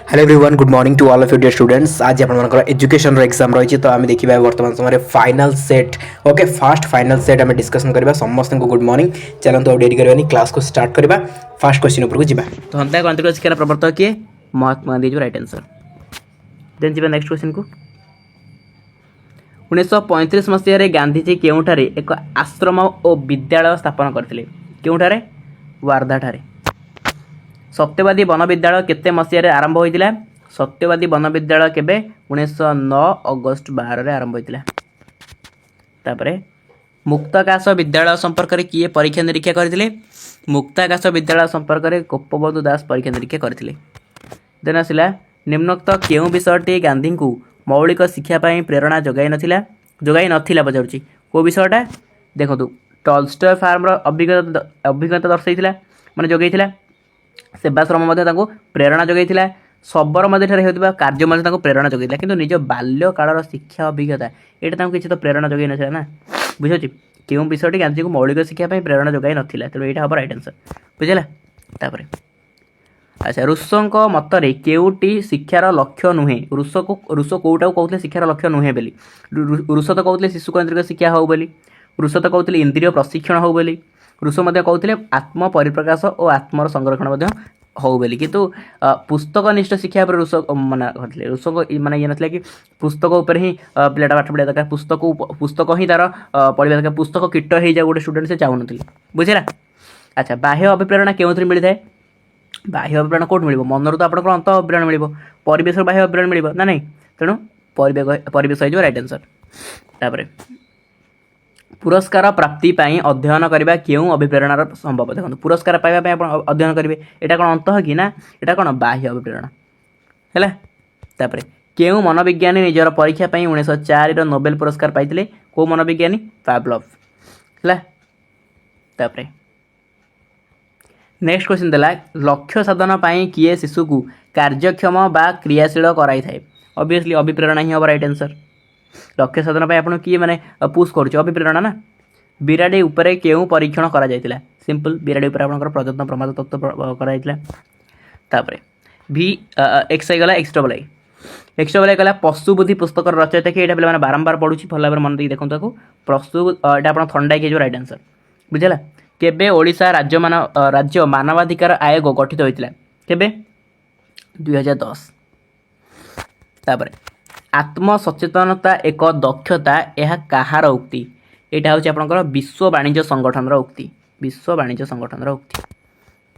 Hello everyone good morning to all of you dear students. आज आप education exam रही तो आम देखा बर्तमान समय final set okay fast final set आम डिस्कसन करवा समस्त को गुड मॉर्निंग। चलते और डेरी करवानी क्लास को स्टार्ट करवा फास्ट क्वेश्चन ऊपर को जी तो हंता गणतंत्र शिक्षार प्रवर्तक किए महात्मा गांधी जो राइट आंसर। देन जी नेक्स्ट क्वेश्चन को 1935 मसीह गांधीजी केउठारे एक आश्रम और विद्यालय स्थापन करते केउठारे वार्धा ठारे। सत्यवादी वन विद्यालय केते मसीह आरंभ होता। सत्यवादी वन विद्यालय केबे 1909 अगस्त 12 आरंभ होता। तापरे मुक्ताकाश विद्यालय संपर्क में किए परीक्षा निरीक्षा करते। मुक्ताकाश विद्यालय संपर्क में गोपबंधु दास परीक्षा निरीक्षा करते। देन आसला निम्नोक्त केउं विषयटी गांधी को मौलिक शिक्षा प्रेरणा जगाई नथिला पचारुची को विषयटा देखो टॉलस्टॉय फार्म अभिज्ञता दर्शाई माने जगैथिला। सेवाश्रम प्रेरणा जगैथिला। शबर मध्य कार्य प्रेरणा जगैथिला किंतु निज बाल्य कालर शिक्षा अभिज्ञता यहाँ किसी तो प्रेरणा जगै ना ना बुझे क्यों विषयटी गांधी को मौलिक शिक्षा प्रेरणा जगै नाला तेणु यहाँ हम राइट आंसर बुझेगा। तापर अच्छा रुषों मतरे केउटी शिक्षार लक्ष्य नुहे। रुष कौटा कहते शिक्षार लक्ष्य नुहे बोली। रुष तो कहते शिशु केन्द्रिक शिक्षा हो बोली। रुष तो कहते इंद्रिय प्रशिक्षण हो बोली। रुष कहते आत्म परिप्रकाश और आत्मर संरक्षण हो बोली किंतु पुस्तकनिष्ठ शिक्षा रुष मना करते। रुष माने ये ना कि पुस्तक उपर ही पिलाटा पाठ पढ़ा दरकार पुस्तक ही तार पढ़ा दरकार पुस्तक कीट हो जाए गोटे स्टूडेंट से चाहून बुझेगा। अच्छा बाह्य अभिप्रेरणा क्यों मिलता है। बाह्य अभिप्रेरणा कौट मिल मनर तो आप अंत अभिप्रेरणा मिल परिवेश बाह्य अभिप्रेरणा मिल ना नहीं तेणु परिवेश हो राइट आंसर। तापर पुरस्कार प्राप्ति अध्ययन करने क्यों अभिप्रेरणार संभव देखो पुरस्कार पाइबा अध्ययन करेंगे यहाँ कौन अंत कि ना यहाँ कौन बाह्य अभिप्रेरणा है। तापर क्यों मनोविज्ञानी निजर परीक्षा 1904 नोबेल पुरस्कार पाइले कौ मनोविज्ञानी पावलोव है। तापर नेक्स्ट क्वेश्चन देला लक्ष्य साधन किए शिशु को कार्यक्षम बा क्रियाशील कराई थाए। ऑब्वियसली अभिप्रेरणा ही हम राइट आंसर। लक्ष्य साधन आपन किए माने पुश करुचे अभिप्रेरणा ना। बिराड़ी उपरे केउ परीक्षण करा जायतिला सिंपल बिराड़ी उपरे आपनकर प्रयत्न प्रमाद तत्व करा जायतिला। तापरे भी एक्स आई गला एक्स डबल आई गला पशु बुद्धि पुस्तक रचयिता कि एटा पिला बारंबार पढुची भल भाबरे मन देई देखन ताको पशु एटा आपन थंडा के जो राइट आंसर बुझला। केबे ओडिशा राज्य मानवाधिकार आयोग गठित होता केबे 2010। तापर आत्मसचेतनता एक दक्षता यह कहार उक्ति यहाँ हूँ आपंकर विश्व वाणिज्य संगठन उक्ति विश्व वाणिज्य संगठन उक्ति।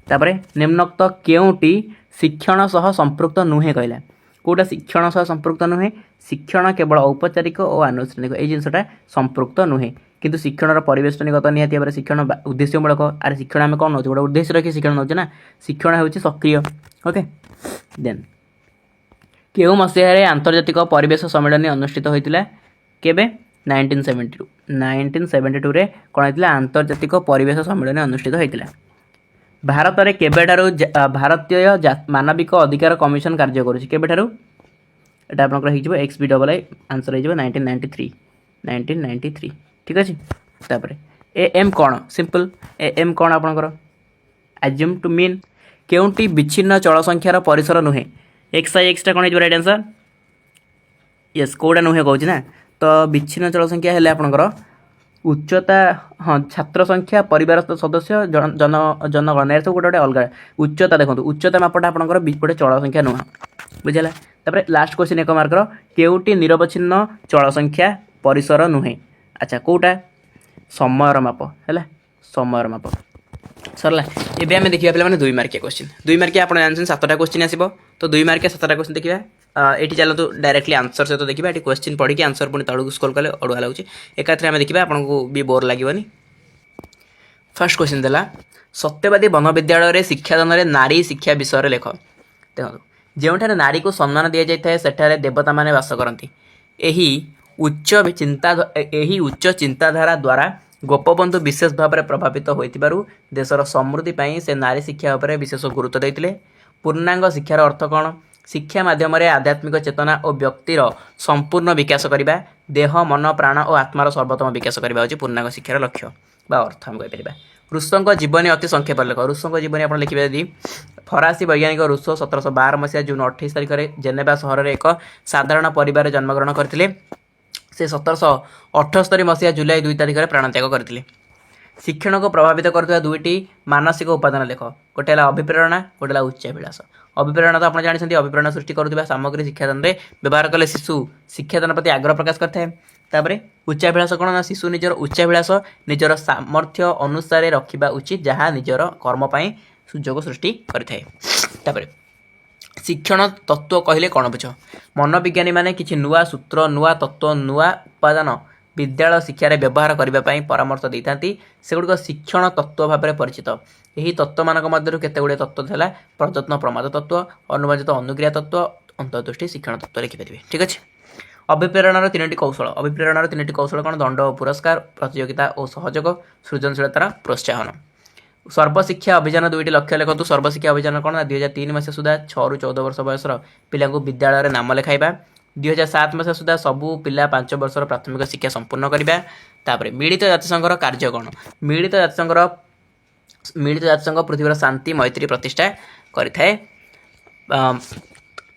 तापर निम्नोक्त केउटी शिक्षण सह संपृक्त नुहे कहला कौटा शिक्षण सह संपृक्त नुहे। शिक्षण केवल औपचारिक और आनुष्ठानिक ये जिनसा संपृक्त नुहे किंतु शिक्षण परिवेशनिगत निहाती भाव शिक्षण उद्देश्यमूलक आरे शिक्षण आम कौन नौ गोटे उद्देश्य रखी शिक्षण नौ ना शिक्षण हूँ सक्रिय ओके। देन केउ मसीह आंतर्जातिक परिवेश सम्मेलन अनुष्ठित होता केबे 1972 रे कौन होता आंतर्जातिक परिवेश सम्मेलन अनुष्ठित होता। भारत में केबेठारु भारतीय मानविक अधिकार कमिशन कार्य करुच्ची केबेठारु एटा आपनकर XBII आंसर हो 1993 ठीक अच्छे। तापर एम कौन सिंपल एम कौन आपनकर एज्यूम टू मीन केउटी विच्छिन्न चल संख्यार परिसर नुहे। एक्स आई एक्सटा कौन हो राइट आंसर यस कौटा नुहे कहूँ ना तो विच्छिन्न चल संख्या है आपनकर उच्चता हाँ छात्र संख्या परिवार सदस्य जनगणना सब गोटे अलग उच्चता देखो उच्चता मापटा आपनकर गोटे चल संख्या नुह बुझेगा। तापर लास्ट क्वेश्चन 1 मार्कर केउटी निरवच्छिन्न चल संख्या परिसर नुहे। अच्छा कौटा समयर माप है समयर माप सरला। एबे आमे देखिबा पिला माने 2 मार्किया क्वेश्चन 2 मार्किया आपण जानछन 7टा क्वेश्चन आसीबो तो 2 मार्किया 7टा क्वेश्चन देखिबा। एठी चलतो डायरेक्टली आंसर सहित देखिबा एठी क्वेश्चन पढ़ी के आंसर पुनी तळु स्क्रॉल कले अडुआ लागुची एकाथरे आमे देखिबा आपन को भी बोर लागिवनी। फर्स्ट क्वेश्चन देला सत्यवादी वन विद्यालय रे शिक्षादान रे नारी शिक्षा विषय रे लेख देखो जेउठारे नारी को सम्मान दिया जाय थाए सेठारे देवता माने वास करंती। एही उच्च चिंताधारा द्वारा गोपबंधु विशेष भाव में प्रभावित होइतिबारु देशर समृद्धि पाई से नारी शिक्षा उपर विशेष गुरुत्व देइतिले। पूर्णांग शिक्षार अर्थ कौन शिक्षा माध्यम आध्यात्मिक चेतना और व्यक्तिर संपूर्ण विकास करने देह मन प्राण और आत्मार सर्वोत्तम विकास करने पूर्णांग शिक्षार लक्ष्य बा अर्थ हम कहीपर। ରୁଷୋଙ୍କ ଜୀବନୀ ଅତି ସଂକ୍ଷେପ ଲେଖ। ରୁଷୋଙ୍କ ଜୀବନୀ ଆପଣ ଲେଖିବେ ଯଦି ଫରାସୀ ବୈଜ୍ଞାନିକ ରୁଷୋ 1712 ମସିହା ଜୁନ୍ 28 ତାରିଖରେ ଜେନେଭା ସହରରେ ଏକ ସାଧାରଣ ପରିବାରରେ ଜନ୍ମଗ୍ରହଣ କରିଥିଲେ। ସେ 1778 ମସିହା ଜୁଲାଇ 2 ତାରିଖରେ ପ୍ରାଣତ୍ୟାଗ କରିଥିଲେ। ଶିକ୍ଷଣକୁ ପ୍ରଭାବିତ କରୁଥିବା ଦୁଇଟି ମାନସିକ ଉପାଦାନ ଲେଖ। ଗୋଟେ ହେଲା ଅଭିପ୍ରେରଣା, ଗୋଟେ ହେଲା ଉଚ୍ଚାଭିଳାଷ। ଅଭିପ୍ରେରଣା ତ ଆପଣ ଜାଣିଛନ୍ତି, ଅଭିପ୍ରେରଣା ସୃଷ୍ଟି କରୁଥିବା ସାମଗ୍ରୀ ଶିକ୍ଷାଦାନରେ ବ୍ୟବହାର କଲେ ଶିଶୁ ଶିକ୍ଷାଦାନ ପ୍ରତି ଆଗ୍ରହ ପ୍ରକାଶ କରିଥାଏ। ତାପରେ ଉଚ୍ଚାଭିଳାଷ କ'ଣ ନା ଶିଶୁ ନିଜର ଉଚ୍ଚାଭିଳାଷ ନିଜର ସାମର୍ଥ୍ୟ ଅନୁସାରେ ରଖିବା ଉଚିତ, ଯାହା ନିଜର କର୍ମ ପାଇଁ ସୁଯୋଗ ସୃଷ୍ଟି କରିଥାଏ। ତାପରେ ଶିକ୍ଷଣ ତତ୍ତ୍ୱ କହିଲେ କ'ଣ ବୁଝ? ମନୋବିଜ୍ଞାନୀମାନେ କିଛି ନୂଆ ସୂତ୍ର, ନୂଆ ତତ୍ତ୍ୱ, ନୂଆ ଉପାଦାନ ବିଦ୍ୟାଳୟ ଶିକ୍ଷାରେ ବ୍ୟବହାର କରିବା ପାଇଁ ପରାମର୍ଶ ଦେଇଥାନ୍ତି। ସେଗୁଡ଼ିକ ଶିକ୍ଷଣ ତତ୍ତ୍ୱ ଭାବରେ ପରିଚିତ। ଏହି ତତ୍ତ୍ୱମାନଙ୍କ ମଧ୍ୟରୁ କେତେଗୁଡ଼ିଏ ତତ୍ତ୍ୱ ଥିଲା ପ୍ରଯତ୍ନ ପ୍ରମାଦ ତତ୍ତ୍ୱ, ଅନୁବାଦିତ ଅନୁକ୍ରିୟା ତତ୍ତ୍ୱ, ଅନ୍ତର୍ଦୃଷ୍ଟି ଶିକ୍ଷଣ ତତ୍ତ୍ୱ ଲେଖିପାରିବେ। ଠିକ୍ ଅଛି। ଅଭିପ୍ରେରଣାର ତିନୋଟି କୌଶଳ। ଅଭିପ୍ରେରଣାର ତିନୋଟି କୌଶଳ କ'ଣ? ଦଣ୍ଡ ଓ ପୁରସ୍କାର, ପ୍ରତିଯୋଗିତା ଓ ସହଯୋଗ, ସୃଜନଶୀଳତାର ପ୍ରୋତ୍ସାହନ। ସର୍ବଶିକ୍ଷା ଅଭିଯାନ ଦୁଇଟି ଲକ୍ଷ୍ୟ ଲେଖନ୍ତୁ। ସର୍ବଶିକ୍ଷା ଅଭିଯାନ କ'ଣ ନା 2003 ମସିହା ସୁଦ୍ଧା 6ରୁ 14 ବର୍ଷ ବୟସର ପିଲାଙ୍କୁ ବିଦ୍ୟାଳୟରେ ନାମ ଲେଖାଇବା। 2007 ମସିହା ସୁଦ୍ଧା ସବୁ ପିଲା 5 ବର୍ଷର ପ୍ରାଥମିକ ଶିକ୍ଷା ସମ୍ପୂର୍ଣ୍ଣ କରିବା। ତାପରେ ମିଳିତ ଜାତିସଂଘର କାର୍ଯ୍ୟ କ'ଣ? ମିଳିତ ଜାତିସଂଘ ପୃଥିବୀର ଶାନ୍ତି ମୈତ୍ରୀ ପ୍ରତିଷ୍ଠା କରିଥାଏ।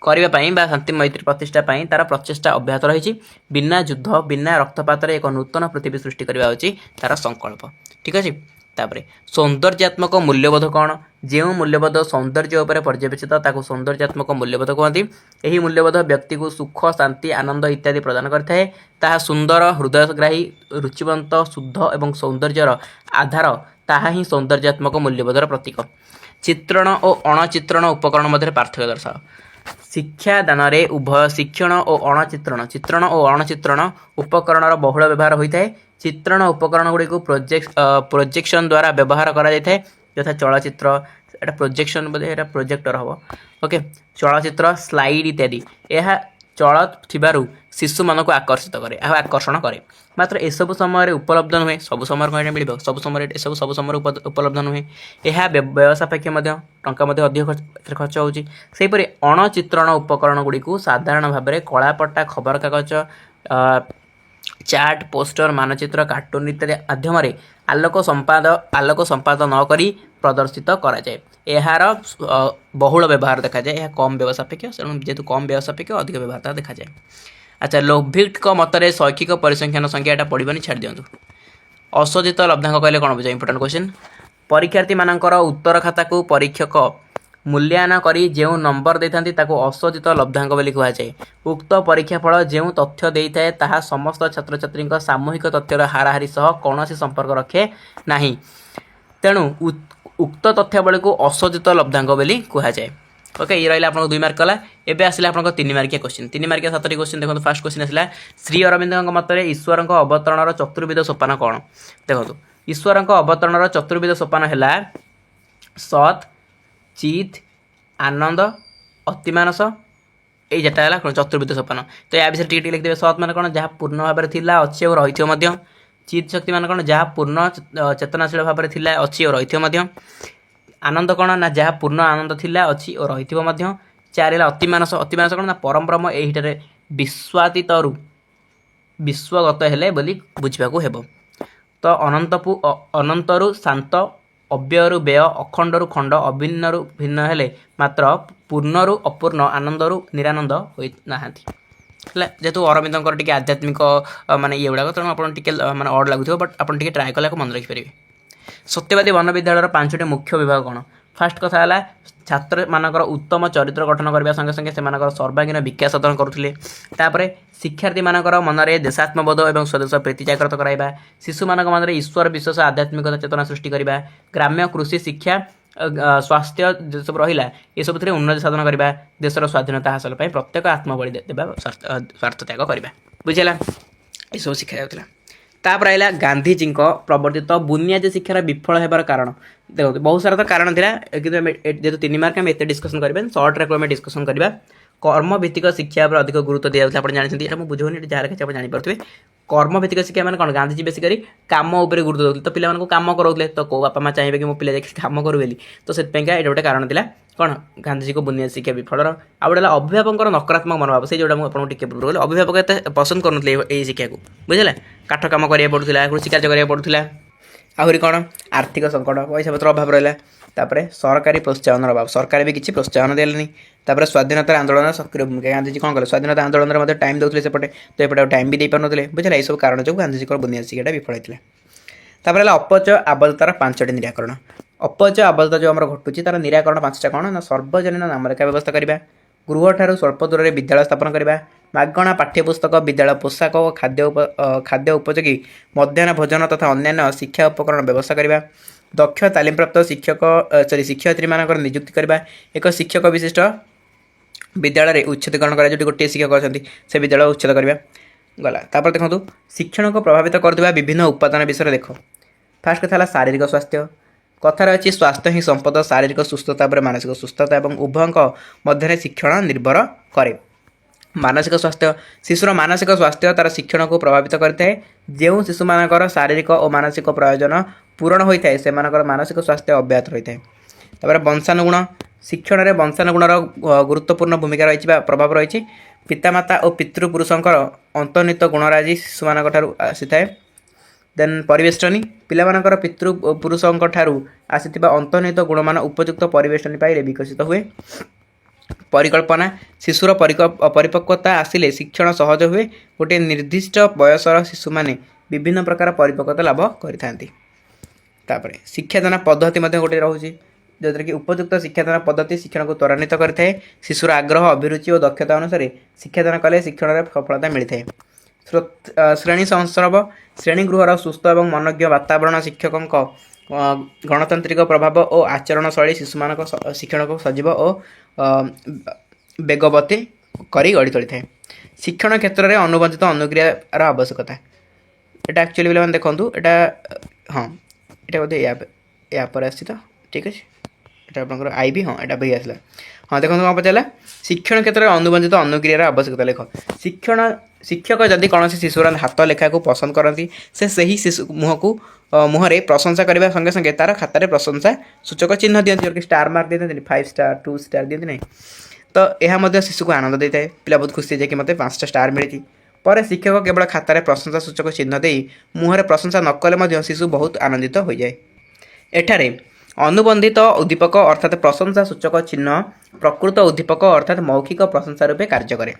କରିବା ପାଇଁ ବା ଶାନ୍ତି ମୈତ୍ରୀ ପ୍ରତିଷ୍ଠା ପାଇଁ ତାର ପ୍ରଚେଷ୍ଟା ଅବ୍ୟାହତ ରହିଛି। ବିନା ଯୁଦ୍ଧ, ବିନା ରକ୍ତପାତରେ ଏକ ନୂତନ ପୃଥିବୀ ସୃଷ୍ଟି କରିବା ହେଉଛି ତାର ସଂକଳ୍ପ। ଠିକ୍ ଅଛି। ତାପରେ ସୌନ୍ଦର୍ଯ୍ୟାତ୍ମକ ମୂଲ୍ୟବୋଧ କ'ଣ? ଯେଉଁ ମୂଲ୍ୟବୋଧ ସୌନ୍ଦର୍ଯ୍ୟ ଉପରେ ପର୍ଯ୍ୟବେସିତ ତାକୁ ସୌନ୍ଦର୍ଯ୍ୟାତ୍ମକ ମୂଲ୍ୟବୋଧ କୁହନ୍ତି। ଏହି ମୂଲ୍ୟବୋଧ ବ୍ୟକ୍ତିକୁ ସୁଖ, ଶାନ୍ତି, ଆନନ୍ଦ ଇତ୍ୟାଦି ପ୍ରଦାନ କରିଥାଏ। ତାହା ସୁନ୍ଦର, ହୃଦୟଗ୍ରାହୀ, ରୁଚିବନ୍ତ, ଶୁଦ୍ଧ ଏବଂ ସୌନ୍ଦର୍ଯ୍ୟର ଆଧାର। ତାହା ହିଁ ସୌନ୍ଦର୍ଯ୍ୟାତ୍ମକ ମୂଲ୍ୟବୋଧର ପ୍ରତୀକ। ଚିତ୍ରଣ ଓ ଅଣଚିତ୍ରଣ ଉପକରଣ ମଧ୍ୟରେ ପାର୍ଥକ୍ୟ ଦର୍ଶାଅ। ଶିକ୍ଷାଦାନରେ ଉଭୟ ଚିତ୍ରଣ ଓ ଅଣଚିତ୍ରଣ ଉପକରଣର ବହୁଳ ବ୍ୟବହାର ହୋଇଥାଏ। ଚିତ୍ରଣ ଉପକରଣଗୁଡ଼ିକୁ ପ୍ରୋଜେକ୍ସନ୍ ଦ୍ୱାରା ବ୍ୟବହାର କରାଯାଇଥାଏ, ଯଥା ଚଳଚ୍ଚିତ୍ର, ଏଇଟା ପ୍ରୋଜେକ୍ସନ୍ ବୋଧେ ଏଇଟା ପ୍ରୋଜେକ୍ଟର ହେବ। ଓକେ, ଚଳଚ୍ଚିତ୍ର, ସ୍ଲାଇଡ୍ ଇତ୍ୟାଦି। ଏହା ଚଳ ଥିବାରୁ ଶିଶୁମାନଙ୍କୁ ଆକର୍ଷଣ କରେ। ମାତ୍ର ଏସବୁ ସମୟରେ ଉପଲବ୍ଧ ନୁହେଁ। ସବୁ ସମୟରେ କ'ଣ ଏଇଟା ମିଳିବ? ସବୁ ସମୟରେ ଉପଲବ୍ଧ ନୁହେଁ। ଏହା ବ୍ୟୟ ସାପେକ୍ଷ ମଧ୍ୟ, ଟଙ୍କା ମଧ୍ୟ ଅଧିକ ଖର୍ଚ୍ଚ ହେଉଛି। ସେହିପରି ଅଣଚିତ୍ରଣ ଉପକରଣଗୁଡ଼ିକୁ ସାଧାରଣ ଭାବରେ କଳାପଟା, ଖବରକାଗଜ, ଚାର୍ଟ, ପୋଷ୍ଟର, ମାନଚିତ୍ର, କାର୍ଟୁନ ଇତ୍ୟାଦି ମାଧ୍ୟମରେ ଆଲୋକ ସମ୍ପାଦ ନ କରି ପ୍ରଦର୍ଶିତ କରାଯାଏ। ଏହାର ବହୁଳ ବ୍ୟବହାର ଦେଖାଯାଏ। ଏହା କମ୍ ବ୍ୟୟ ସାପେକ୍ଷ, ତେଣୁ ଯେହେତୁ କମ୍ ବ୍ୟୟ ସାପେକ୍ଷ ଅଧିକ ବ୍ୟବହାର ଦେଖାଯାଏ। ଆଚ୍ଛା, ଲୋଭିଟଙ୍କ ମତରେ ଶୈକ୍ଷିକ ପରିସଂଖ୍ୟାନ ସଂଖ୍ୟା ଏଟା ପଡ଼ିବନି, ଛାଡ଼ି ଦିଅନ୍ତୁ। ଅଶୋଧିତ ଲବ୍ଧାଙ୍କ କହିଲେ କ'ଣ ବୁଝାଏ? Important question. ପରୀକ୍ଷାର୍ଥୀମାନଙ୍କର ଉତ୍ତର ଖାତାକୁ ପରୀକ୍ଷକ ମୂଲ୍ୟାୟନ କରି ଯେଉଁ ନମ୍ବର ଦେଇଥାନ୍ତି ତାକୁ ଅଶୋଧିତ ଲବ୍ଧାଙ୍କ ବୋଲି କୁହାଯାଏ। ଉକ୍ତ ପରୀକ୍ଷାଫଳ ଯେଉଁ ତଥ୍ୟ ଦେଇଥାଏ ତାହା ସମସ୍ତ ଛାତ୍ରଛାତ୍ରୀଙ୍କ ସାମୂହିକ ତଥ୍ୟର ହାରାହାରି ସହ କୌଣସି ସମ୍ପର୍କ ରଖେ ନାହିଁ। ତେଣୁ ଉକ୍ତ ତଥ୍ୟାବଳୀକୁ ଅଶୋଧିତ ଲବ୍ଧାଙ୍କ ବୋଲି କୁହାଯାଏ। ଓକେ, ये रहा आपको 2 मार्क कला। एबे आसिला आपको 3 मार्किया क्वेश्चन। 3 मार्किया 7टी क्वेश्चन देखो। फास्ट क्वेश्चन आसिला श्री अरविंदଙ୍କ ମତରେ ଈଶ୍ୱରଙ୍କ ଅବତରଣର ଚତୁର୍ବିଧ ସୋପାନ କ'ଣ? ଦେଖନ୍ତୁ, ଈଶ୍ୱରଙ୍କ ଅବତରଣର ଚତୁର୍ବିଧ ସୋପାନ ହେଲା ସତ୍, ଚିତ୍, ଆନନ୍ଦ, ଅତିମାନସ। ଏଇ ଯେଟା ହେଲା କ'ଣ ଚତୁର୍ବିଧ ସୋପାନ। ତ ୟା ବିଷୟରେ ଟିକେ ଲେଖିଦେବେ। ସତ୍ ମାନେ କ'ଣ? ଯାହା ପୂର୍ଣ୍ଣ ଭାବରେ ଥିଲା, ଅଛି ଓ ରହିଥିବ ମଧ୍ୟ। ଚିତ୍ ଶକ୍ତି ମାନେ କ'ଣ? ଯାହା ପୂର୍ଣ୍ଣ ଚେତନାଶୀଳ ଭାବରେ ଥିଲା, ଅଛି ଓ ରହିଥିବ ମଧ୍ୟ। ଆନନ୍ଦ କ'ଣ? ନା ଯାହା ପୂର୍ଣ୍ଣ ଆନନ୍ଦ ଥିଲା, ଅଛି ଓ ରହିଥିବ ମଧ୍ୟ। 4 ହେଲା ଅତିମାନସ। ଅତିମାନସ କ'ଣ? ନା ପରବ୍ରହ୍ମ ଏହିଠାରେ ବିଶ୍ୱାତୀତରୁ ବିଶ୍ୱଗତ ହେଲେ ବୋଲି ବୁଝିବାକୁ ହେବ। ତ ଅନନ୍ତରୁ ଶାନ୍ତ, ଅବ୍ୟୟରୁ ବ୍ୟୟ, ଅଖଣ୍ଡରୁ ଖଣ୍ଡ, ଅଭିନ୍ନରୁ ଭିନ୍ନ ହେଲେ ମାତ୍ର ପୂର୍ଣ୍ଣରୁ ଅପୂର୍ଣ୍ଣ, ଆନନ୍ଦରୁ ନିରାନନ୍ଦ ହୋଇନାହାନ୍ତି। ହେଲା, ଯେହେତୁ ଅରବିନ୍ଦଙ୍କର ଟିକେ ଆଧ୍ୟାତ୍ମିକ ମାନେ ଇଏ ଗୁଡ଼ାକ, ତେଣୁ ଆପଣ ଟିକେ ମାନେ ଅଡ଼ ଲାଗୁଥିବ, ବଟ୍ ଆପଣ ଟିକେ ଟ୍ରାଏ କଲେ ମନେ ରଖିପାରିବେ। ସତ୍ୟବାଦୀ ବନବିଦ୍ୟାଳୟର 5ଟି ମୁଖ୍ୟ ବିଭାଗ କ'ଣ? ଫାଷ୍ଟ କଥା ହେଲା ଛାତ୍ରମାନଙ୍କର ଉତ୍ତମ ଚରିତ୍ର ଗଠନ କରିବା ସଙ୍ଗେ ସଙ୍ଗେ ସେମାନଙ୍କର ସର୍ବାଙ୍ଗୀନ ବିକାଶ ସାଧନ କରୁଥିଲେ। ତାପରେ ଶିକ୍ଷାର୍ଥୀମାନଙ୍କର ମନରେ ଦେଶାତ୍ମବୋଧ ଏବଂ ସ୍ୱଦେଶ ପ୍ରୀତି ଜାଗ୍ରତ କରାଇବା। ଶିଶୁମାନଙ୍କ ମନରେ ଈଶ୍ୱର ବିଶ୍ୱାସ, ଆଧ୍ୟାତ୍ମିକତା ଚେତନା ସୃଷ୍ଟି କରିବା। ଗ୍ରାମ୍ୟ କୃଷି ଶିକ୍ଷା, ସ୍ୱାସ୍ଥ୍ୟ ଯେସବୁ ରହିଲା ଏସବୁଥିରେ ଉନ୍ନତି ସାଧନ କରିବା। ଦେଶର ସ୍ୱାଧୀନତା ହାସଲ ପାଇଁ ପ୍ରତ୍ୟେକ ଆତ୍ମବଳି ଦେବା, ସ୍ୱାର୍ଥତ୍ୟାଗ କରିବା। ବୁଝିଲା, ଏସବୁ ଶିଖାଯାଉଥିଲା। ତାପରେ ରହିଲା ଗାନ୍ଧିଜୀଙ୍କ ପ୍ରବର୍ତ୍ତିତ ବୁନିୟାଦୀ ଶିକ୍ଷାର ବିଫଳ ହେବାର କାରଣ। ଦେଖନ୍ତୁ, ବହୁତ ସାରା ତ କାରଣ ଥିଲା, କିନ୍ତୁ ଆମେ ଯେହେତୁ 3 ମାର୍କ ଆମେ ଏତେ ଡିସ୍କସନ୍ କରିବା, ସର୍ଟରେ ଆମେ ଡିସ୍କସନ୍ କରିବା। କର୍ମଭିତ୍ତିକ ଶିକ୍ଷା ଉପରେ ଅଧିକ ଗୁରୁତ୍ୱ ଦିଆଯାଉଥିଲା। ଆପଣ ଜାଣିଛନ୍ତି, ଏଇଟା ମୁଁ ବୁଝଉନି, ଏଠି ଯାହା ଲେଖିଛି ଆପଣ ଜାଣିପାରୁଥିବେ। କର୍ମଭିତ୍ତିକ ଶିକ୍ଷା ମାନେ କ'ଣ? ଗାନ୍ଧିଜୀ ବେଶୀ କରି କାମ ଉପରେ ଗୁରୁତ୍ୱ ଦେଉଥିଲେ। ତ ପିଲାମାନଙ୍କୁ କାମ କରାଉଥିଲେ। ତ କେଉଁ ବାପା ମା ଚାହିଁବେ କି ମୋ ପିଲା ଯାଇକି କାମ କରୁ ବୋଲି? ତ ସେଥିପାଇଁକା ଏଇଟା ଗୋଟେ କାରଣ ଥିଲା। କ'ଣ? ଗାନ୍ଧିଜୀଙ୍କ ବୁନିୟାଦୀ ଶିକ୍ଷା ବିଫଳର। ଆଉ ଗୋଟେ ହେଲା ଅଭିଭାବକଙ୍କର ନକାରାତ୍ମକ ମନୋଭାବ। ସେଇ ଯେଉଁଟା ମୁଁ ଆପଣଙ୍କୁ ଟିକେ ପୂର୍ବରୁ କହିଲି, ଅଭିଭାବକ ଏତେ ପସନ୍ଦ କରୁନଥିଲେ ଏଇ ଶିକ୍ଷାକୁ। ବୁଝିଲା, କାଠ କାମ କରିବାକୁ ପଡ଼ୁଥିଲା, କୃଷି କାର୍ଯ୍ୟ କରିବାକୁ ପଡ଼ୁଥିଲା। आहरी कौन आर्थिक संकट पैसा पत्र अभाव रहा तापर सरकारी प्रोत्साहन अभाव सरकार भी किसी प्रोत्साहन देलेनी तापर स्वाधीनता आंदोलन सक्रिय भूमिका गांधीजी कौन कले स्वाधीनता आंदोलन में टाइम देते सेपटे तो एपटे टाइम भी दे पारे बुझे यह सब कारण जो गांधीजी बुनियादी विफल होता तापर अपचय आबद्धतार 5टी निराकरण अपचय आबद्धता जो आम घटुची तार निराकरण 5टा कौन ना सर्वजनीन नामरेखा व्यवस्था करवा गृह ठार स्वल्प दूर में विद्यालय स्थापन करवा मागणा पाठ्यपुस्तक विद्यालय पोशाक और खाद्य उपयोगी मध्याह्न भोजन तथा अन्य शिक्षा उपकरण व्यवस्था करवा दक्ष तालीम प्राप्त शिक्षक शिक्षयित्री मान नियुक्ति करवा एक शिक्षक विशिष्ट विद्यालय उच्छेदकरण करा जो गोटे शिक्षक अच्छा से विद्यालय उच्छेद करवा गला तापर देखो शिक्षण को प्रभावित करथिबा विभिन्न उपादान विषय देख फास्ट कथा शारीरिक स्वास्थ्य कथार अच्छी स्वास्थ्य ही संपद शारीरिक सुस्थता पर मानसिक सुस्थता और उभयों मध्य शिक्षण निर्भर करे मानसिक स्वास्थ्य शिशुर मानसिक स्वास्थ्य तार शिक्षण को प्रभावित करता है जो शिशु मानकर शारीरिक और मानसिक प्रयोजन पूरण होता है से मानसिक स्वास्थ्य अव्याहत होता है तापर वंशानुगुण शिक्षण में वंशानुगुणर गुरुत्वपूर्ण भूमिका रही प्रभाव रही पितामाता और पितृपुरुषंकर अंतर्निहित गुणराजी शिशु मान आसी थाए देन परिवेष्टनी पिलामानकर पितृपुरुषंक ठारू आसीथिबा अंतर्निहित गुणमान उपयुक्त परिवेष्टनी पाइले विकसित हुए परिकल्पना शिशुर परिपक्वता आसिले शिक्षण सहज हुए गोटे निर्दिष्ट बयसर शिशु माने विभिन्न प्रकार परिपक्वता लाभ करिथांती तापरे शिक्षादान पद्धति मध्ये गोटे रहउची जोद्वारा कि उपयुक्त शिक्षादान पद्धति शिक्षण को त्वरान्वित करता है शिशुर आग्रह अभिरुचि और दक्षता अनुसार शिक्षादान कले शिक्षण में सफलता मिलता है श्रेणी संसर्ग श्रेणी गृहर सुस्थ और मनज्ञ वातावरण शिक्षकों गणतांत्रिक प्रभाव और आचरण शैली शिशु मान शिक्षण को सजीव और बेगवती करी गढ़ी तोली थाए शिक्षण क्षेत्र में अनुबंधित अनुक्रियार आवश्यकता यहाँ एक्चुअली पे देखूँ यहाँ हाँ यहाँ बोधे या पर आसी तो ठीक अच्छे यहाँ आप आई भी हाँ यहाँ भी आसला हाँ देखो कौन पचारा शिक्षण क्षेत्र में अनुबंधित अनुक्रियार आवश्यकता लेख शिक्षण शिक्षक जदि कौन शिशुर हाथ लेखा को पसंद करती से सही शिशु मुह को मुहर प्रशंसा करने संगे संगे तार खातार प्रशंसा सूचक चिन्ह दिखती स्टार मार्क दिखते 5 स्टार 2 स्टार दिखती नहीं तो यह शिशु को आनंद देता है पिला बहुत खुशी है कि मतलब 5टा स्टार मिली पर शिक्षक केवल खातार प्रशंसा सूचक चिन्ह दे मुहर प्रशंसा न कले शिशु बहुत आनंदित हो जाए एठारे अनुबंधित उद्दीपक अर्थात प्रशंसा सूचक चिन्ह प्रकृत उद्दीपक अर्थात मौखिक प्रशंसा रूपे कार्य करे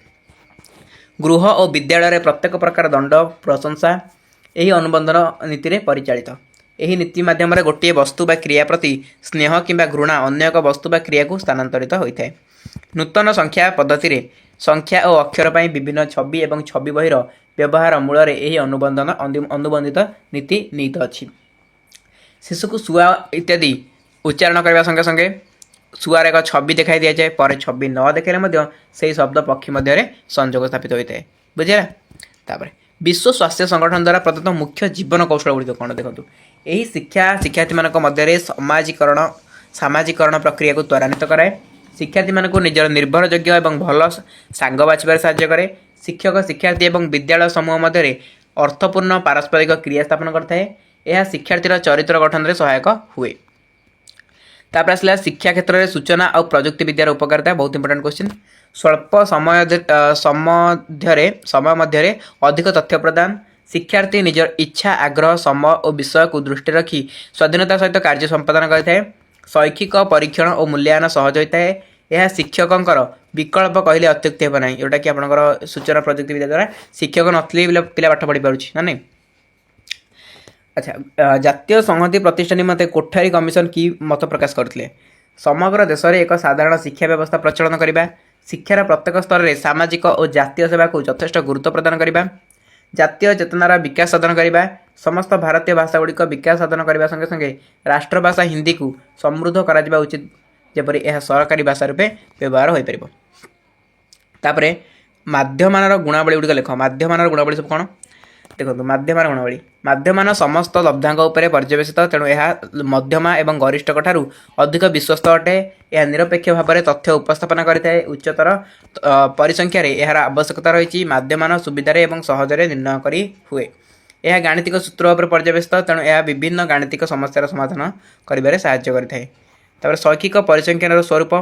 गृह और विद्यालय प्रत्येक प्रकार दंड प्रशंसा यही अनुबंधन नीति रे परिचालित यही नीति माध्यम गोटे वस्तु बा क्रिया प्रति स्नेह किंबा घृणा अन्य एक वस्तु बा क्रिया को स्थानांतरित होता है नूतन संख्या पद्धति रे संख्या और अक्षर पर विभिन्न छवि और छवि बहिर व्यवहार मूल यही अनुबंधित नीति निहित अच्छी शिशु को शुआ इत्यादि उच्चारण करने संगे संगे शुआर एक छवि दिखाई दि जाए पर छवि न देखाइले से शब्द पक्षी मध्य संजोग स्थापित होता है बुझेगा तापर विश्व स्वास्थ्य संगठन द्वारा प्रदत्त मुख्य जीवन कौशल गुड़िक कौन देखो यही शिक्षार्थी मध्य सामाजिकरण प्रक्रिया को त्वरान्वित कराए शिक्षार्थी मान निजर निर्भरयोग्य और भल सांग बाछबार साहाय्य करे शिक्षक शिक्षार्थी और विद्यालय समूह मध्य अर्थपूर्ण पारस्परिक क्रिया स्थापन करता है यह शिक्षार्थीर चरित्र गठन में सहायक हुए तापर आसला शिक्षा क्षेत्र में सूचना और प्रजुक्ति विद्यार उपकारिता बहुत इंपोर्टेंट क्वेश्चन स्वल्प समय मध्य अधिक तथ्य प्रदान शिक्षार्थी निजर इच्छा आग्रह समय और विषय को दृष्टि रखी स्वाधीनता सहित कार्य संपादन करता शैक्षिक परीक्षण और मूल्यांकन सहज होता है यह शिक्षकों विकल्प कहले अत्युक्ति हे ना जोटा कि आपंकर सूचना प्रजुक्ति विद्या द्वारा शिक्षक नथले पिला पाठ पढ़ी पारुछि ना नहीं अच्छा जातीय संहति प्रतिष्ठान निमंते कोठारी कमिशन की मत प्रकाश करते समग्र देश में एक साधारण शिक्षा व्यवस्था प्रचलन करने शिक्षार प्रत्येक स्तर में सामाजिक और जातीय सेवा को यथेष्ट गुरुत्व प्रदान करने जातीय चेतनार विकास साधन करने समस्त भारतीय भाषा गुड़िक विकास साधन करने संगे संगे राष्ट्रभाषा हिंदी को समृद्ध करा उचित जपरी यह सरकारी भाषा रूपे व्यवहार हो पार तापर माध्यमान गुणावली गुड़िक लेख माध्यमान गुणावली सब कौन देखो माध्यमान गुणावली माध्यमान समस्त लब्धांग उपर पर्यवेसित तेणु यह मध्यमा एवं गरिष्ठ ठारू अधिक विश्वस्त अटे यह निरपेक्ष भाव में तथ्य उपस्थापन करता उच्चतर परिसंख्यार यार आवश्यकता रही माध्यमान सुविधार एवं सहजरे निर्णय करी हुए यह गाणितिक सूत्र उपर पर्यवेसित तेणु यह विभिन्न गाणितिक समस्यार समाधान करिबारे सहाय्य करिଥାଏ तापर शैक्षिक परिसंख्यान स्वरूप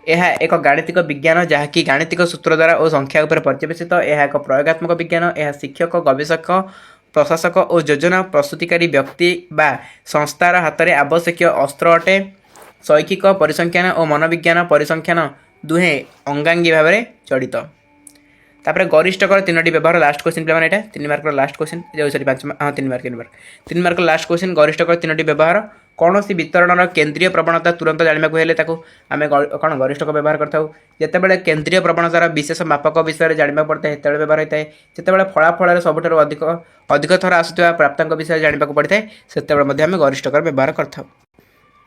यह एक गाणितिक विज्ञान जहाँकि गाणितिक सूत्र द्वारा और संख्या उपर पर्यवेसित यह एक प्रयोगात्मक विज्ञान यह शिक्षक गवेषक प्रशासक और योजना प्रस्तुतिकारी व्यक्ति बा संस्थार हाथ में आवश्यक अस्त्र अटे। शैक्षिक परिसंख्यान और मनोविज्ञान परिसंख्यान दुहे अंगांगी भाव में जड़ित। तापर गरिष्ठकर 3टी व्यवहार लास्ट क्वेश्चन पे माने 3 मार्क लास्ट क्वेश्चन सॉरी 5 हाँ 3 मार्क लास्ट क्वेश्चन गरिष्ठकर 3टी व्यवहार कौन सी वितरण केन्द्रीय प्रवणता तुरंत जाना हेले आम कौन गरिष्ठक व्यवहार करता जितेबाला केन्द्रीय प्रवणतार विशेष मापक विषय जाना पड़ता है से व्यवहार होता है जितेबाला फलाफल सबुठ अधिक थर आसुवा प्राप्तांक विषय जाना पड़ता है से आम गरिष्ठकर व्यवहार करता।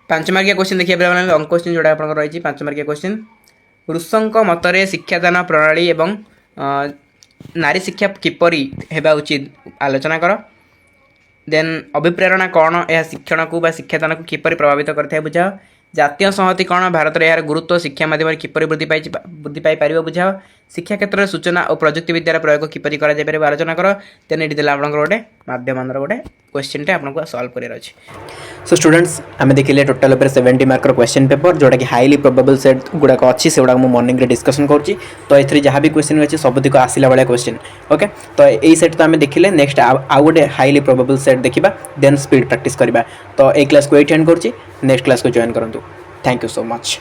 5 मार्किया क्वेश्चन देखिए लंग क्वेश्चन जोड़ा आप रही 5 मार्किया क्वेश्चन रुषंक मतरे शिक्षादान प्रणाली एवं नारी शिक्षा किपरि हेबा उचित आलोचना कर। देन अभिप्रेरणा कौन यह शिक्षण को शिक्षादान को किपरि प्रभावित करता है बुझाओ। जातीय संहति कौन भारत में यार गुरुत्व शिक्षा माध्यम किपरि वृद्धि पाई बुझाओ। शिक्षा क्षेत्र में सूचना और प्रजुक्ति विद्यार प्रयोग किपरि करा जाय परिबो आलोचना कर। देन एटी देला आपनकर गोटे माध्यमर गोटे क्वेश्चन टे आपनको सॉल्व करियर अछि। सो स्टूडेंट्स आम देखिले टोटाल 70 मार्क क्वेश्चन पेपर जोटा कि हाईली प्रोबेबल सेट गुड़ाक अच्छी से गुड़ा मॉर्निंग रे डिस्कशन करुँची। तो ये जहाँ भी क्वेश्चन अच्छे सबुतिक आसला भाया क्वेश्चन ओके। तो यही सेट तो आम देखिले नेक्स्ट आउ गोटे हाईली प्रोबेबल सेट देखा देन स्पीड प्रैक्टिस करवा। तो ये क्लास को एंड करुँची नेक्स्ट क्लास को जॉइन करूँ। Thank you so much.